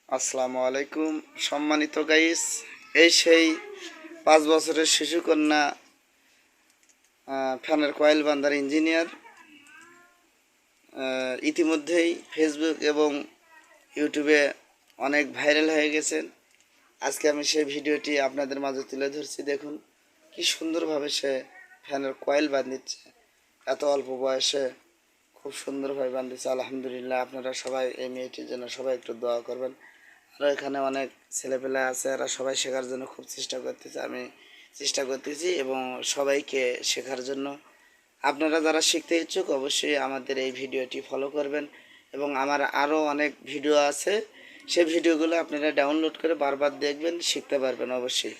আসসালামু আলাইকুম সম্মানিত গাইস। এই সেই 5 বছরের শিশুকন্যা ফ্যানের কয়েল বান্ধার ইঞ্জিনিয়ার ইতিমধ্যেই ফেসবুক এবং ইউটিউবে অনেক ভাইরাল হয়ে গেছেন। আজকে আমি সেই ভিডিওটি আপনাদের মাঝে তুলে ধরছি। দেখুন কি সুন্দরভাবে সে ফ্যানের কয়েল বাঁধিচ্ছে। এত অল্প বয়সে খুব সুন্দরভাবে বাঁধিছে। আলহামদুলিল্লাহ। আপনারা সবাই এই মেয়েটির জন্য সবাই একটু দোয়া করবেন। আর এখানে অনেক ছেলেপেলে আছে, এরা সবাই শেখার জন্য খুব চেষ্টা করতেছে। আমি চেষ্টা করতেছি এবং সবাইকে শেখার জন্য। আপনারা যারা শিখতে ইচ্ছুক অবশ্যই আমাদের এই ভিডিওটি ফলো করবেন এবং আমার আরও অনেক ভিডিও আছে, সেই ভিডিওগুলো আপনারা ডাউনলোড করে বারবার দেখবেন, শিখতে পারবেন অবশ্যই।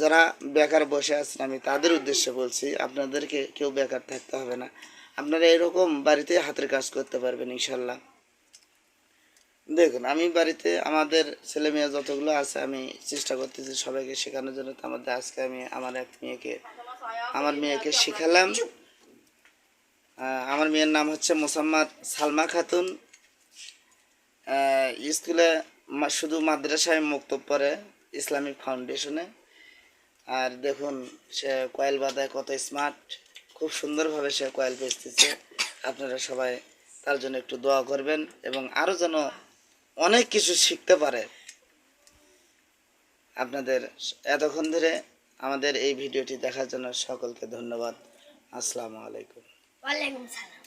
যারা বেকার বসে আছেন আমি তাদের উদ্দেশ্যে বলছি, আপনাদেরকে কেউ বেকার থাকতে হবে না। আপনারা এরকম বাড়িতে হাতের কাজ করতে পারবেন ইনশাল্লাহ। দেখুন আমি বাড়িতে আমাদের ছেলে মেয়ে যতগুলো আছে আমি চেষ্টা করতেছি সবাইকে শেখানোর জন্য। তার মধ্যে আজকে আমি আমার মেয়েকে শিখালাম। আমার মেয়ের নাম হচ্ছে মোসাম্মদ সালমা খাতুন। স্কুলে শুধু মাদ্রাসায় মুক্তব পড়ে, ইসলামিক ফাউন্ডেশনে। আর দেখুন সে কয়েল বাঁধায় কত স্মার্ট, খুব সুন্দরভাবে সে কয়েল পেঁচতেছে। আপনারা সবাই তার জন্য একটু দোয়া করবেন এবং আরও যেন অনেক কিছু শিখতে পারে। আপনাদের এতক্ষণ ধরে আমাদের এই ভিডিওটি দেখার জন্য সকলকে ধন্যবাদ। আসসালামু আলাইকুম। ওয়ালাইকুম সালাম।